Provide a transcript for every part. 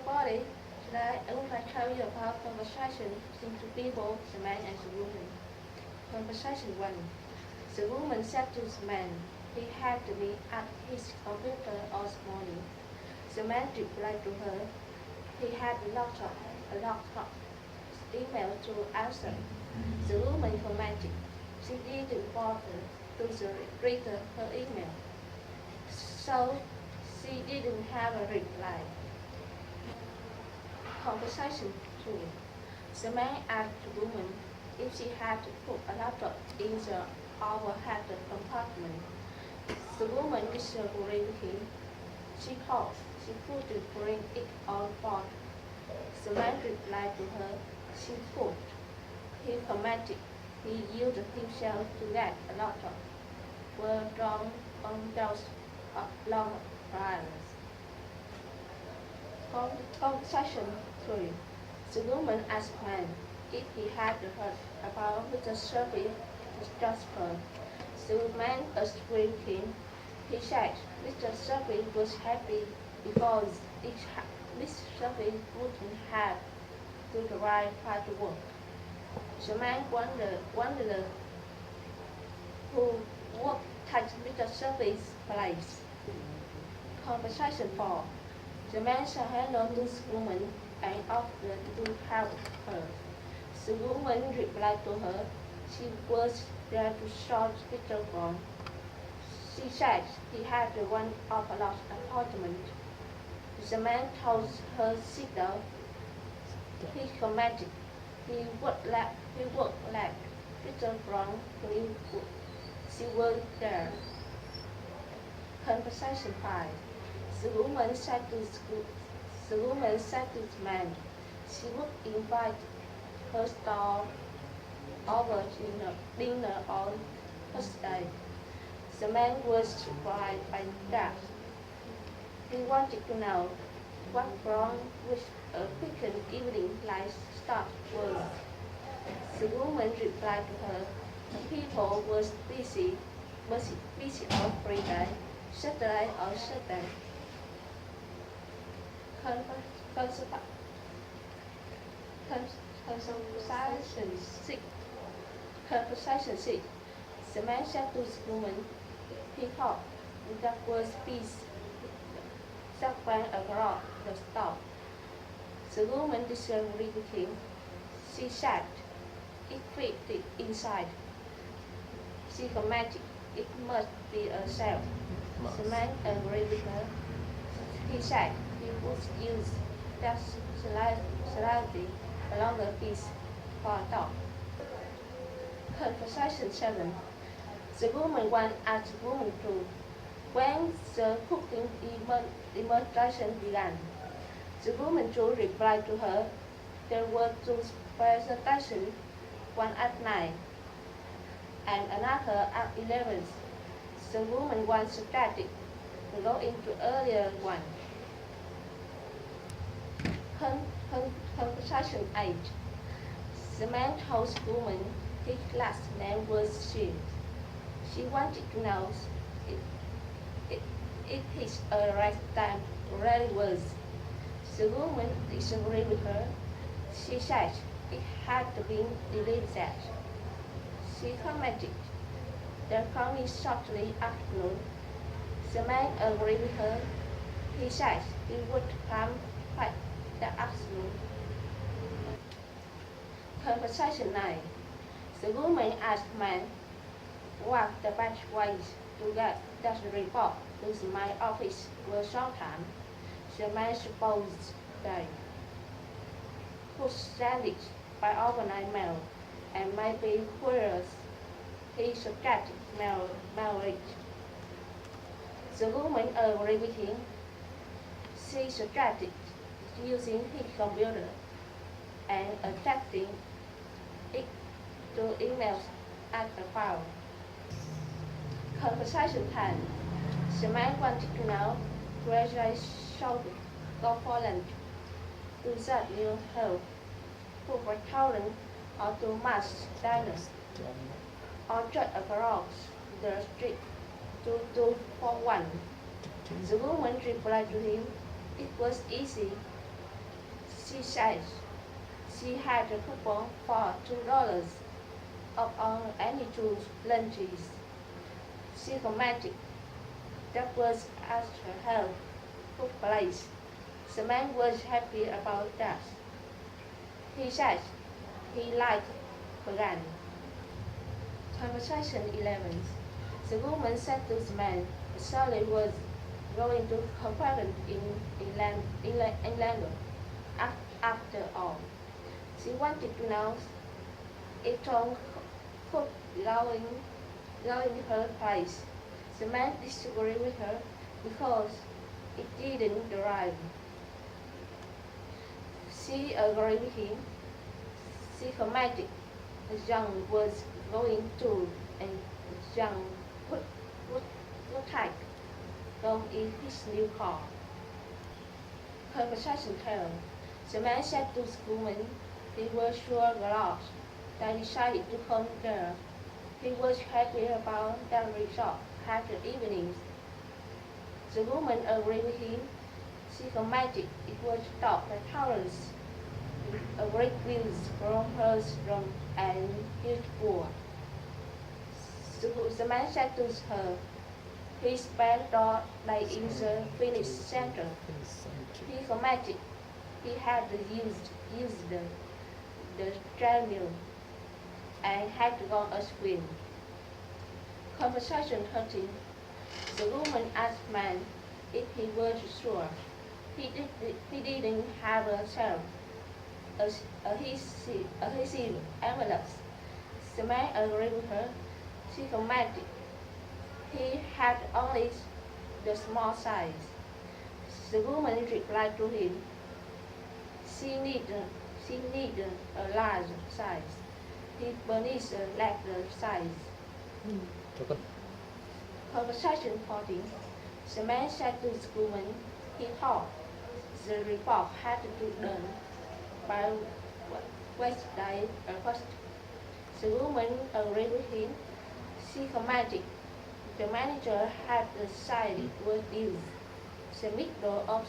everybody. Today I would like to tell you about conversation between two people, the man and the woman. Conversation 1. The woman said to the man, he had to be at his computer all morning. The man replied to her, he had a lot of email to answer. The woman commented, she didn't bother to read her email, so she didn't have a reply. Conversation 2. The man asked the woman if she had to put a laptop in the overhead compartment. The woman disagreed with him. She thought she couldn't bring it on board. The man replied to her, she could. He commented he used himself to get a laptop. Were drawn on those long trials. Conversation 3. The woman asked man if he had heard about the service transfer. The man agreed with him. He said Mr. Service was happy because this service wouldn't have to drive far to work. The man wondered who would take Mr. Service's place. Conversation 4. The man said hello to the woman and offered to help her. The woman replied to her she was there to solve Mr. Brown. She said he had one of a lot appointment. The man told her sit down. He commented he would let Mr. Brown believe she was there. Conversation 5. The woman said to the man she would invite her store over dinner on Thursday. The man was surprised by that. He wanted to know what wrong with a quick evening light start was. The woman replied to her, the people was busy on Friday, Saturday or Sunday. Conversation 6. The man said to the woman, he thought that was peace that went across the stop. The woman disagreed with him. She said it fitted inside. She commented it must be a cell. The man agreed with her. He said he would use that slightly longer piece for a dog. Conversation 7. The woman one asked the woman to when the cooking demonstration began. The woman two replied to her, there were two presentations, one at 9 and another at 11. The woman one suggested to go into earlier one. Conversation 8. The man told the woman his last name was Jim. She wanted to know if his arrest time really was. The woman disagreed with her. She said it had to be deleted that. She commented they're coming shortly afternoon. The man agreed with her. He said he would come back that afternoon. Conversation 9. The woman asked man what the best ways to get that report to my office were sometime. The man supposed they could send it by overnight mail and maybe whereas he suggested marriage. The woman agreed with him. She suggested using his computer and attaching it to emails at the file. Conversation 10. The man wanted to know where they should go for lunch, to that new help, to restaurant or to mass diners, or just across the street to do for one. The woman replied to him, it was easy. She said she had a coupon for $2 off on any two lunches. She commented that was at her health food place. The man was happy about that. He said he liked vegan. Conversation 11. The woman said to the man that Sally was going to her parents in England after all. She wanted to know if Tom could going her place. The man disagreed with her because it didn't drive. She agreed with him. She commented that John was going to and John would take Tom in his new car. Conversation 12. The man said to the woman he was sure glad they decided to come there. He was happy about the result after evenings. The woman agreed with him. She commented it was top the tolerance, a great views from her room and huge pool. The man said to her, he spent all day in the fitness center. He commented he had used the treadmill and had to go a swim. Conversation 13. The woman asked man if he was sure he didn't have a self adhesive envelopes. The man agreed with her. She commented he had only the small size. The woman replied to him she needed a large size. He furnished a larger size. Conversation 14. The man said to the woman he thought the report had to be done by Wednesday first. The woman agreed with him. She commented the manager had decided it was due the middle of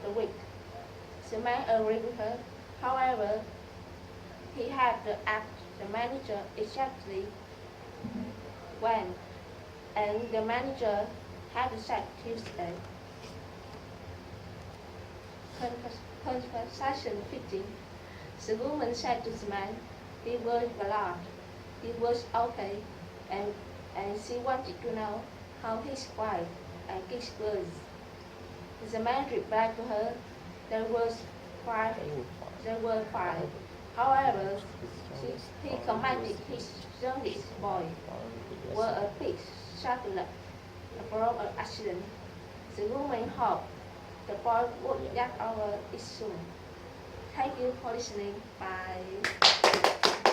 the week. The man agreed with her. However, he had to ask the manager exactly when, and the manager had said Tuesday. Conversation 15. The woman said to the man he was glad, he was okay, and she wanted to know how his wife and kids was. The man replied to her, there were five. However, he commented his youngest boy was a pig shackled from an accident. The woman hoped the boy would get over it soon. Thank you for listening. Bye.